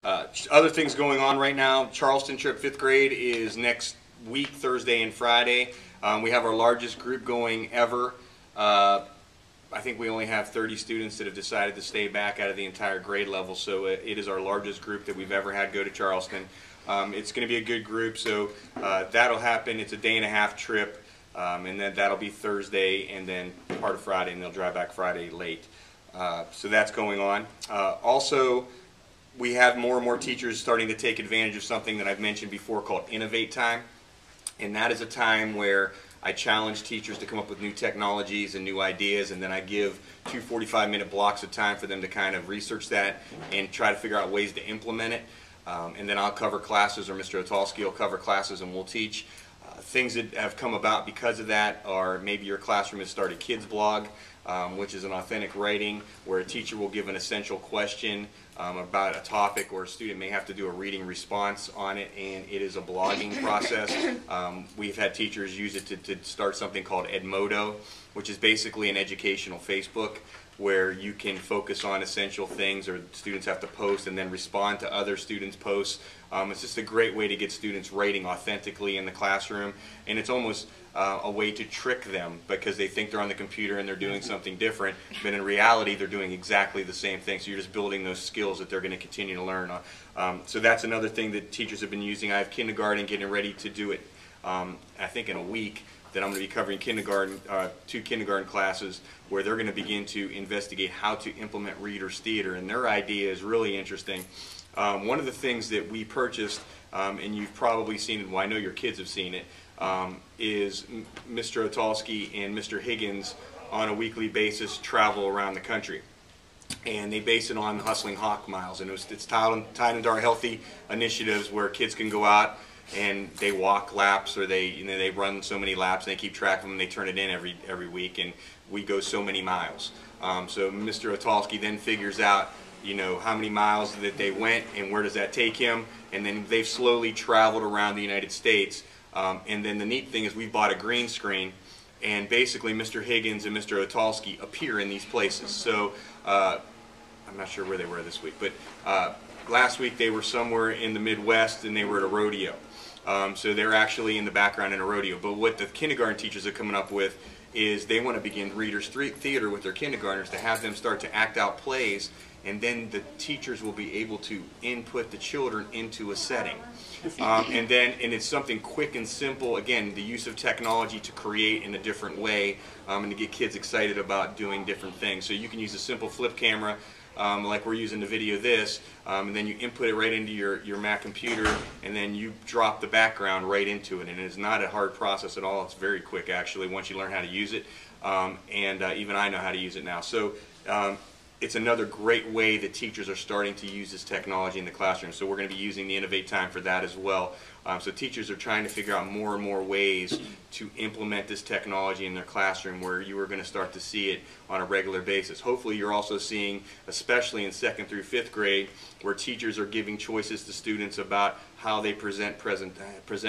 Other things going on right now, Charleston trip 5th grade is next week, Thursday and Friday. We have our largest group going ever. I think we only have 30 students that have decided to stay back out of the entire grade level, so it is our largest group that we've ever had go to Charleston. It's going to be a good group, so that'll happen. It's a day-and-a-half trip, and then that'll be Thursday and then part of Friday, and they'll drive back Friday late. So that's going on. Also, we have more and more teachers starting to take advantage of something that I've mentioned before called Innovate Time. And that is a time where I challenge teachers to come up with new technologies and new ideas, and then I give 2 45-minute blocks of time for them to kind of research that and try to figure out ways to implement it. And then I'll cover classes, or Mr. Otalski will cover classes, and we'll teach. Things that have come about because of that are maybe your classroom has started Kids Blog, which is an authentic writing where a teacher will give an essential question about a topic, or a student may have to do a reading response on it, and it is a blogging process. We've had teachers use it to start something called Edmodo, which is basically an educational Facebook where you can focus on essential things, or students have to post and then respond to other students' posts. It's just a great way to get students writing authentically in the classroom, and it's almost a way to trick them because they think they're on the computer and they're doing something different, but in reality they're doing exactly the same thing. So you're just building those skills that they're going to continue to learn. So that's another thing that teachers have been using. I have kindergarten getting ready to do it, I think in a week, that I'm going to be covering kindergarten, 2 kindergarten classes where they're going to begin to investigate how to implement readers theater, and their idea is really interesting. One of the things that we purchased, and you've probably seen it, well I know your kids have seen it, is Mr. Otalski and Mr. Higgins on a weekly basis travel around the country. And they base it on Hustling Hawk Miles, and it's tied into our healthy initiatives where kids can go out and they walk laps, or they run so many laps, and they keep track of them and they turn it in every week, and we go so many miles. So Mr. Otalski then figures out how many miles that they went and where does that take him, and then they've slowly traveled around the United States. And then the neat thing is we bought a green screen, and basically Mr. Higgins and Mr. Otalski appear in these places. So I'm not sure where they were this week, but last week they were somewhere in the Midwest and they were at a rodeo. So they're actually in the background in a rodeo. But what the kindergarten teachers are coming up with is they want to begin readers theater with their kindergartners, to have them start to act out plays, and then the teachers will be able to input the children into a setting. And it's something quick and simple, again, the use of technology to create in a different way, and to get kids excited about doing different things. So you can use a simple flip camera, like we're using to video this, and then you input it right into your Mac computer, and then you drop the background right into it, and it's not a hard process at all. It's very quick actually once you learn how to use it, and even I know how to use it now. So it's another great way that teachers are starting to use this technology in the classroom. So we're going to be using the Innovate Time for that as well. So teachers are trying to figure out more and more ways to implement this technology in their classroom, where you are going to start to see it on a regular basis. Hopefully you're also seeing, especially in 2nd through 5th grade, where teachers are giving choices to students about how they present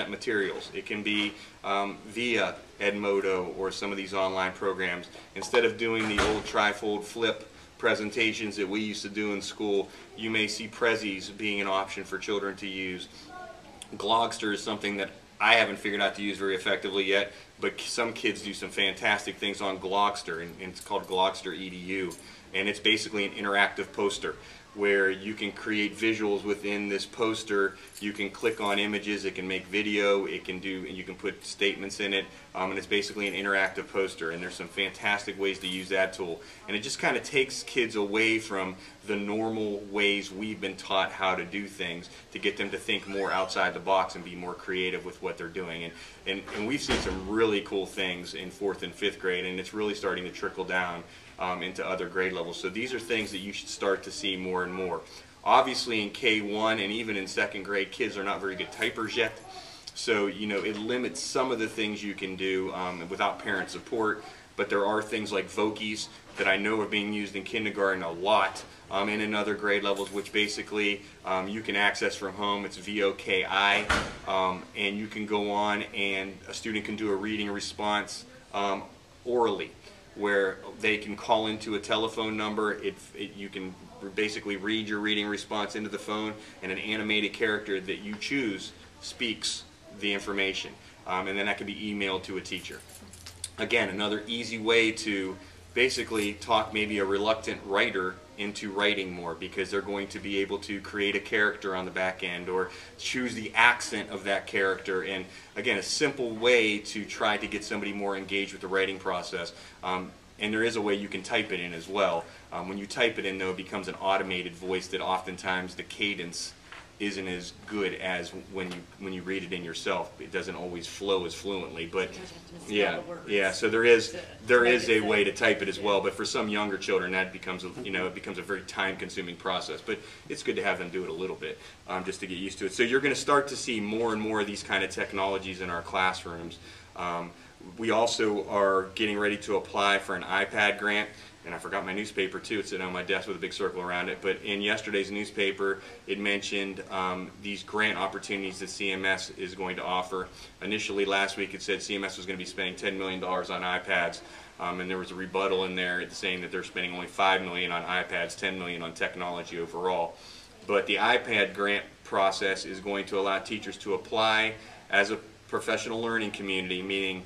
materials. It can be via Edmodo or some of these online programs. Instead of doing the old trifold flip presentations that we used to do in school, you may see Prezzies being an option for children to use. Glogster is something that I haven't figured out to use very effectively yet, but some kids do some fantastic things on Glogster, and it's called Glogster EDU, and it's basically an interactive poster where you can create visuals within this poster. You can click on images, it can make video, and you can put statements in it, and it's basically an interactive poster, and there's some fantastic ways to use that tool. And it just kind of takes kids away from the normal ways we've been taught how to do things, to get them to think more outside the box and be more creative with what they're doing. And we've seen some really cool things in 4th and 5th grade, and it's really starting to trickle down into other grade levels. So these are things that you should start to see more and more. Obviously in K1 and even in 2nd grade, kids are not very good typers yet. So it limits some of the things you can do without parent support. But there are things like Vokies that I know are being used in kindergarten a lot, and in other grade levels, which basically you can access from home. It's VOKI, and you can go on and a student can do a reading response orally. where they can call into a telephone number. You can basically read your reading response into the phone, and an animated character that you choose speaks the information. And then that can be emailed to a teacher. Again, another easy way to basically talk maybe a reluctant writer into writing more, because they're going to be able to create a character on the back end or choose the accent of that character. And again, a simple way to try to get somebody more engaged with the writing process. And there is a way you can type it in as well. When you type it in, though, it becomes an automated voice that oftentimes the cadence isn't as good as when you read it in yourself. It doesn't always flow as fluently, but yeah. So there is a way to type it as well. But for some younger children, that becomes it becomes a very time-consuming process. But it's good to have them do it a little bit just to get used to it. So you're going to start to see more and more of these kind of technologies in our classrooms. We also are getting ready to apply for an iPad grant. And I forgot my newspaper too. It's sitting on my desk with a big circle around it. But in yesterday's newspaper, it mentioned these grant opportunities that CMS is going to offer. Initially last week it said CMS was going to be spending $10 million on iPads. And there was a rebuttal in there saying that they're spending only $5 million on iPads, $10 million on technology overall. But the iPad grant process is going to allow teachers to apply as a professional learning community, meaning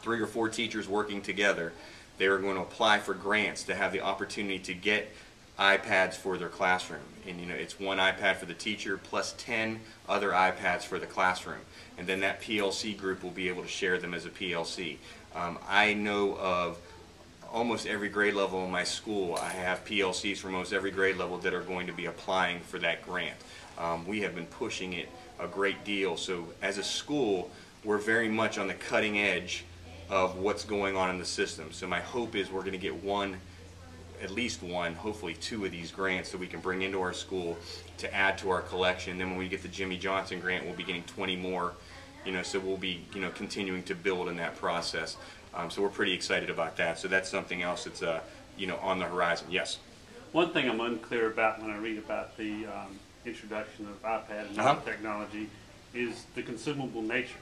3 or 4 teachers working together. They are going to apply for grants to have the opportunity to get iPads for their classroom. And it's one iPad for the teacher plus 10 other iPads for the classroom. And then that PLC group will be able to share them as a PLC. I know of almost every grade level in my school. I have PLCs for almost every grade level that are going to be applying for that grant. We have been pushing it a great deal. So as a school, we're very much on the cutting edge of what's going on in the system. So my hope is we're going to get at least one, hopefully 2 of these grants that we can bring into our school to add to our collection. Then when we get the Jimmy Johnson grant, we'll be getting 20 more. So we'll be continuing to build in that process. So we're pretty excited about that. So that's something else that's on the horizon. Yes. One thing I'm unclear about when I read about the introduction of iPad and other technology is the consumable nature.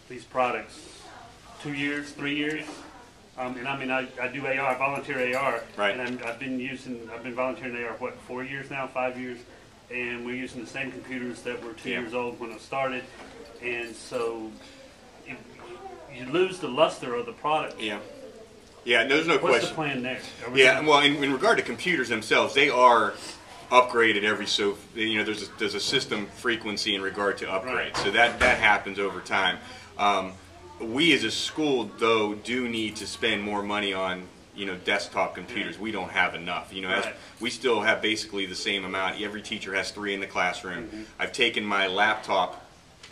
These products, 2 years, 3 years, and I mean I do AR, volunteer AR, right. And I've been volunteering AR 4 years now, 5 years, and we're using the same computers that were 2 years old when it started, and so you lose the luster of the product. Yeah, there's no question. What's the plan there? Well, in regard to computers themselves, they are upgraded every there's a system frequency in regard to upgrades, right. So that happens over time. We as a school, though, do need to spend more money on desktop computers. We don't have enough. As we still have basically the same amount. Every teacher has 3 in the classroom. I've taken my laptop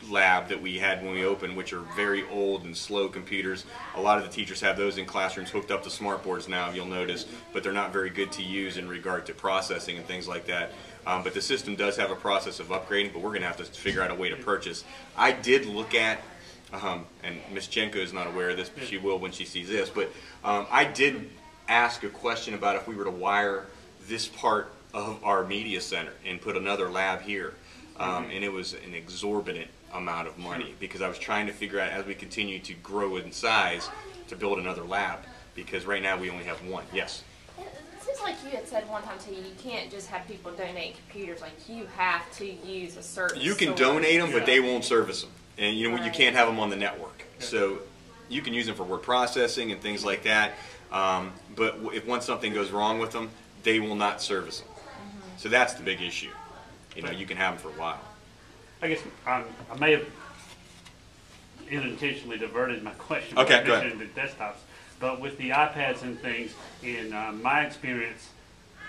lab that we had when we opened, which are very old and slow computers. A lot of the teachers have those in classrooms hooked up to smart boards now, you'll notice, but they're not very good to use in regard to processing and things like that. But the system does have a process of upgrading, but we're going to have to figure out a way to purchase. I did look at, and Ms. Jenko is not aware of this, but she will when she sees this, but I did ask a question about if we were to wire this part of our media center and put another lab here. And it was an exorbitant amount of money because I was trying to figure out, as we continue to grow in size, to build another lab, because right now we only have 1. Yes? It seems like you had said one time too, you can't just have people donate computers, like you have to use a service. You can donate them, but they won't service them. And you can't have them on the network. So you can use them for word processing and things like that, but if once something goes wrong with them, they will not service them. So that's the big issue. You can have them for a while. I guess I may have unintentionally diverted my question by mentioning the desktops, but with the iPads and things, in my experience,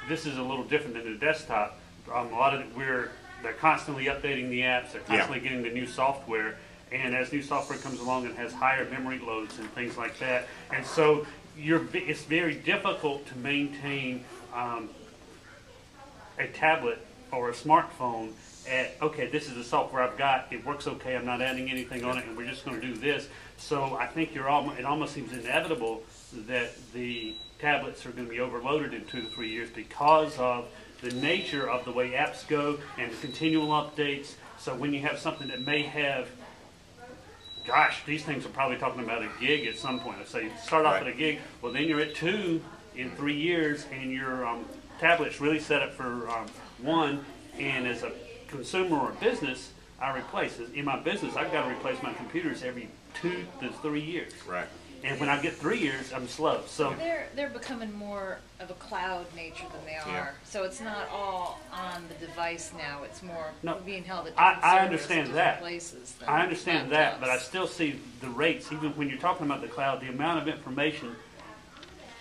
this is a little different than the desktop. A lot of they're constantly updating the apps, they're constantly getting the new software, and as new software comes along, it has higher memory loads and things like that, and so it's very difficult to maintain a tablet or a smartphone okay, this is the software I've got, it works okay, I'm not adding anything on it, and we're just going to do this. So I think it almost seems inevitable that the tablets are going to be overloaded in 2 to 3 years because of the nature of the way apps go and the continual updates. So when you have something that may have gosh, these things are probably talking about a gig at some point. So you start off Right. at a gig, well then you're at 2 in 3 years, and your tablet's really set up for 1. And as a consumer or business, I replace. In my business, I've got to replace my computers every 2 to 3 years. Right. And when I get 3 years, I'm slow. So They're becoming more of a cloud nature than they are. Yeah. So it's not all on the device now. It's more No, being held at I different servers understand at that. different places. than I understand that, but I laptops. still see the rates, even when you're talking about the cloud, the amount of information,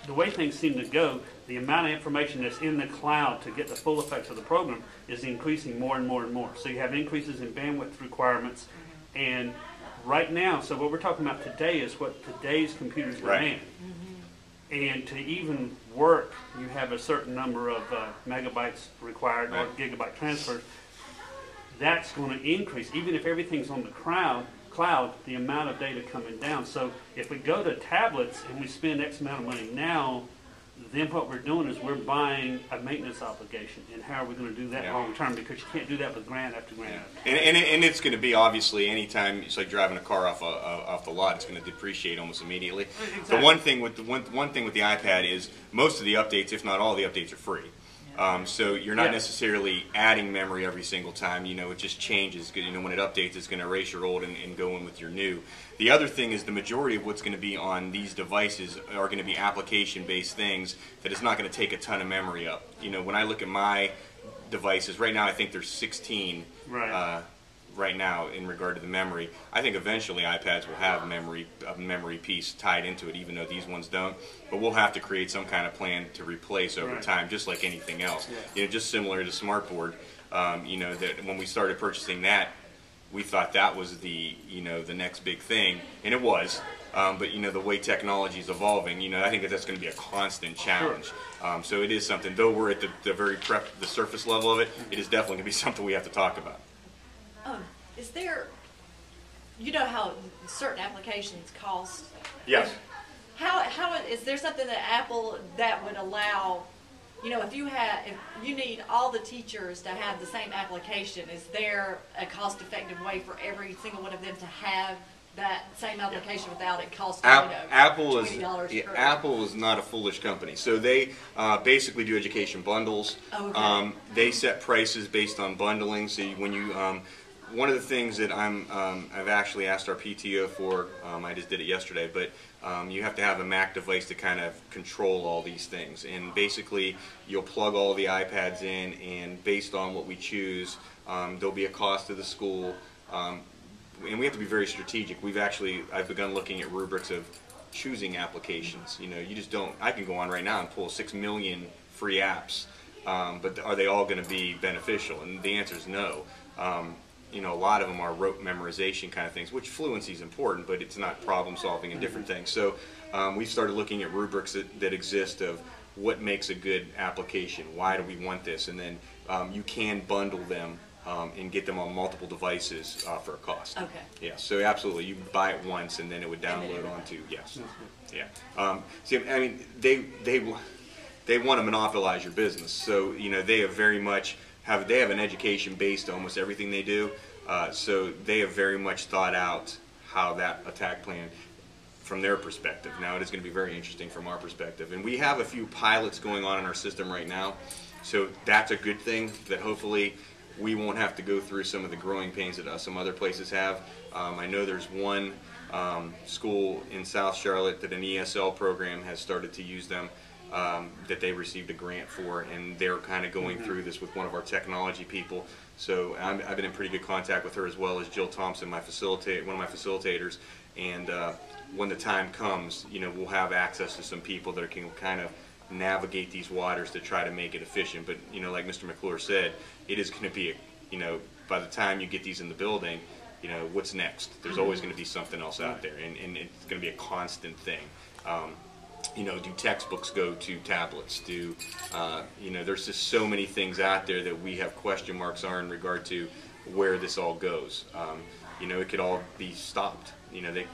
the way things seem to go, the amount of information that's in the cloud to get the full effects of the program is increasing more and more and more. So you have increases in bandwidth requirements, and right now, so what we're talking about today is what today's computers Right. demand. And to even work, you have a certain number of megabytes required or Right. gigabyte transfers. That's going to increase, even if everything's on the cloud, the amount of data coming down. So if we go to tablets and we spend X amount of money now, then what we're doing is we're buying a maintenance obligation. And how are we going to do that Yeah. long term? Because you can't do that with grant after grant. And it's going to be, obviously, anytime it's like driving a car off the lot, it's going to depreciate almost immediately. Exactly. The one thing with the iPad is most of the updates, if not all the updates, are free. So you're not Yeah. necessarily adding memory every single time. It just changes. When it updates, it's going to erase your old and go in with your new. The other thing is the majority of what's going to be on these devices are going to be application-based things that is not going to take a ton of memory up. When I look at my devices, right now I think there's 16 Right. right now in regard to the memory. I think eventually iPads will have a memory piece tied into it, even though these ones don't. But we'll have to create some kind of plan to replace over Right. time, just like anything else. Yeah. Just similar to Smartboard. That when we started purchasing that, we thought that was the next big thing, and it was. But the way technology is evolving, I think that's going to be a constant challenge. So it is something. Though we're at the surface level of it, it is definitely going to be something we have to talk about. Is there, how certain applications cost? Yes. How is there something that Apple that would allow, if you need all the teachers to have the same application, is there a cost-effective way for every single one of them to have that same application without it costing Apple is $20 per? Apple is not a foolish company. So they basically do education bundles. Oh, okay. They set prices based on bundling. So when you one of the things that I've actually asked our PTO for, I just did it yesterday, but you have to have a Mac device to kind of control all these things. And basically, you'll plug all the iPads in, and based on what we choose, there'll be a cost to the school. And we have to be very strategic. I've begun looking at rubrics of choosing applications. You just don't. I can go on right now and pull 6 million free apps, but are they all going to be beneficial? And the answer is no. A lot of them are rote memorization kind of things, which fluency is important, but it's not problem solving and different things. So we've started looking at rubrics that exist of what makes a good application, why do we want this, and then you can bundle them and get them on multiple devices for a cost. Okay. Yeah, so absolutely, you buy it once and then it would download onto, yes. Yeah. See, I mean, they want to monopolize your business, so they have very much have an education based to almost everything they do. So they have very much thought out how that attack plan from their perspective. Now it is going to be very interesting from our perspective, and we have a few pilots going on in our system right now. So that's a good thing, that hopefully we won't have to go through some of the growing pains that some other places have. I know there's one school in South Charlotte that an ESL program has started to use them, that they received a grant for, and they're kind of going through this with one of our technology people. So I've been in pretty good contact with her, as well as Jill Thompson, one of my facilitators, and when the time comes, we'll have access to some people that can kind of navigate these waters to try to make it efficient. But like Mr. McClure said, it is going to be by the time you get these in the building, what's next? There's always going to be something else out there, and it's going to be a constant thing. Do textbooks go to tablets? There's just so many things out there that we have question marks on in regard to where this all goes. It could all be stopped.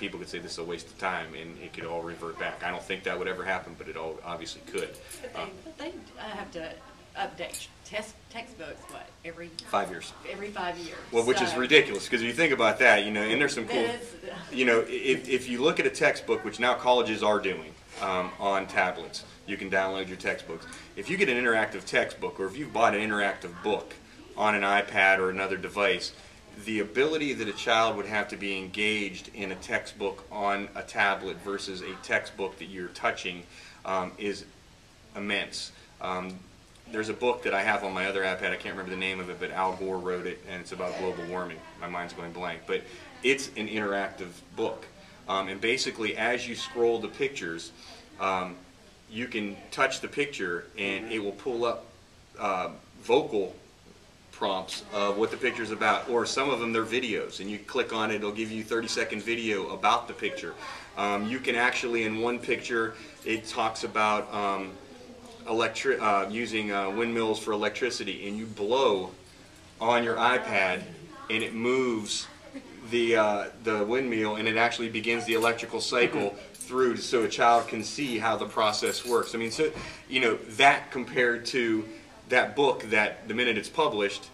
People could say this is a waste of time, and it could all revert back. I don't think that would ever happen, but it all obviously could. But they have to update textbooks, what, every 5 years. 5 years. Well, which is So, ridiculous, because if you think about that, you know, and there's some cool, that is- you know, if you look at a textbook, which now colleges are doing on tablets, you can download your textbooks. If you get an interactive textbook, or if you've bought an interactive book on an iPad or another device, the ability that a child would have to be engaged in a textbook on a tablet versus a textbook that you're touching is immense. There's a book that I have on my other iPad, I can't remember the name of it, but Al Gore wrote it, and it's about global warming. My mind's going blank. But it's an interactive book. And basically, as you scroll the pictures, you can touch the picture, and it will pull up vocal prompts of what the picture's about, or some of them they're videos, and you click on it, it'll give you 30-second video about the picture. You can actually, in one picture, it talks about using windmills for electricity, and you blow on your iPad, and it moves the windmill, and it actually begins the electrical cycle through, so a child can see how the process works. I mean, so you know, that compared to that book that the minute it's published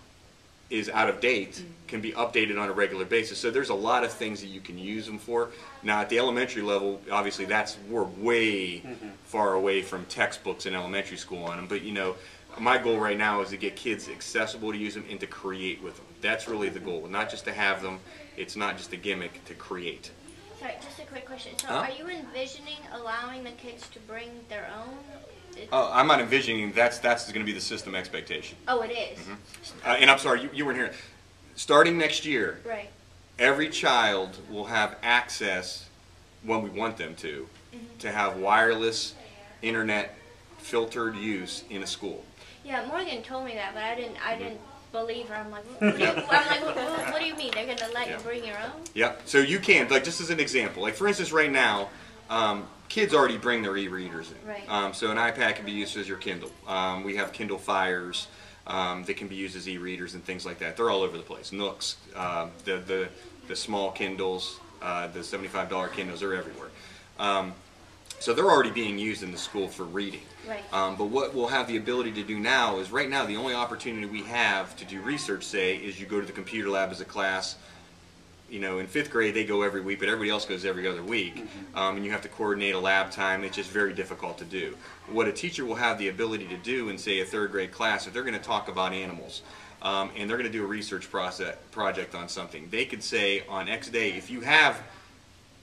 is out of date, can be updated on a regular basis. So there's a lot of things that you can use them for. Now at the elementary level, obviously we're way far away from textbooks in elementary school on them, but you know, my goal right now is to get kids accessible to use them and to create with them. That's really the goal, not just to have them. It's not just a gimmick, to create. Sorry, just a quick question. So Huh? are you envisioning allowing the kids to bring their own? Oh, I'm not envisioning that's going to be the system expectation. Oh, it is. And I'm sorry, you weren't here. Starting next year, Right. every child will have access, when we want them to have wireless internet filtered use in a school. Yeah, Morgan told me that, but I didn't believe her. I'm like, what do you mean? They're gonna let Yeah. you bring your own? Yeah, so you can, like, just as an example, like for instance right now, kids already bring their e-readers in. Right. So an iPad can be used as your Kindle. We have Kindle Fires that can be used as e-readers and things like that. They're all over the place. Nooks, the small Kindles, the $75 Kindles are everywhere. So they're already being used in the school for reading. Right. But what we'll have the ability to do now is, right now the only opportunity we have to do research, say, is you go to the computer lab as a class. You know, in 5th grade they go every week, but everybody else goes every other week, and you have to coordinate a lab time. It's just very difficult to do. What a teacher will have the ability to do in, say, a 3rd grade class, if they're going to talk about animals, and they're going to do a research project on something, they could say on X day, if you have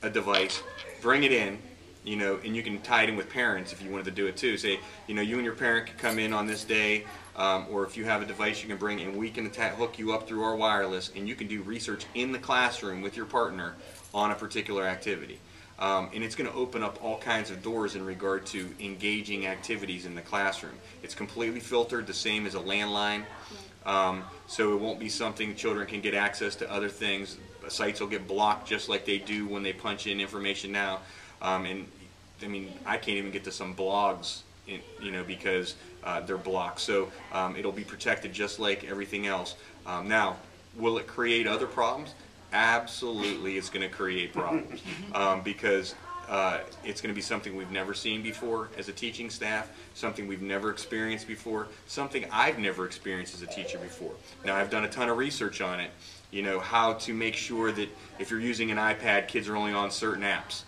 a device, bring it in. You know, and you can tie it in with parents if you wanted to do it too. Say, you know, you and your parent can come in on this day, or if you have a device you can bring, and we can hook you up through our wireless, and you can do research in the classroom with your partner on a particular activity. And it's going to open up all kinds of doors in regard to engaging activities in the classroom. It's completely filtered, the same as a landline, so it won't be something children can get access to other things. Sites will get blocked just like they do when they punch in information now. And I mean, I can't even get to some blogs, you know, because they're blocked. So it'll be protected just like everything else. Now, will it create other problems? Absolutely, it's going to create problems because it's going to be something we've never seen before as a teaching staff, something we've never experienced before, something I've never experienced as a teacher before. Now, I've done a ton of research on it, you know, how to make sure that if you're using an iPad, kids are only on certain apps.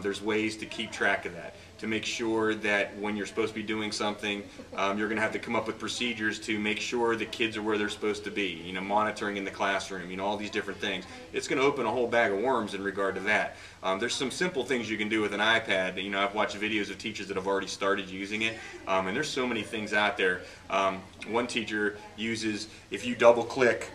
There's ways to keep track of that, to make sure that when you're supposed to be doing something, you're going to have to come up with procedures to make sure the kids are where they're supposed to be, you know, monitoring in the classroom, you know, all these different things. It's going to open a whole bag of worms in regard to that. There's some simple things you can do with an iPad. You know, I've watched videos of teachers that have already started using it, and there's so many things out there. One teacher uses, if you double click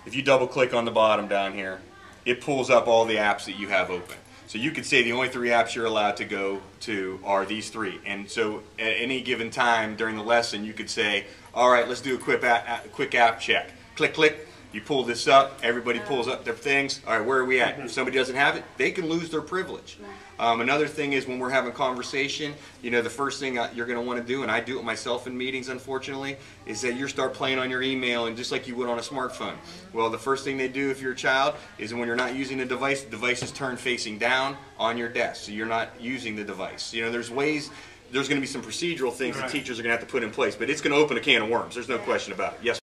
on the bottom down here, it pulls up all the apps that you have open. So you could say the only 3 apps you're allowed to go to are these 3. And so at any given time during the lesson, you could say, all right, let's do a quick app check. Click, click. You pull this up. Everybody pulls up their things. All right, where are we at? If somebody doesn't have it, they can lose their privilege. Another thing is when we're having conversation, you know, the first thing you're going to want to do, and I do it myself in meetings, unfortunately, is that you start playing on your email, and just like you would on a smartphone. Well, the first thing they do if you're a child is when you're not using the device is turned facing down on your desk, so you're not using the device. You know, there's ways there's going to be some procedural things that Right. teachers are going to have to put in place, but it's going to open a can of worms. There's no question about it. Yes.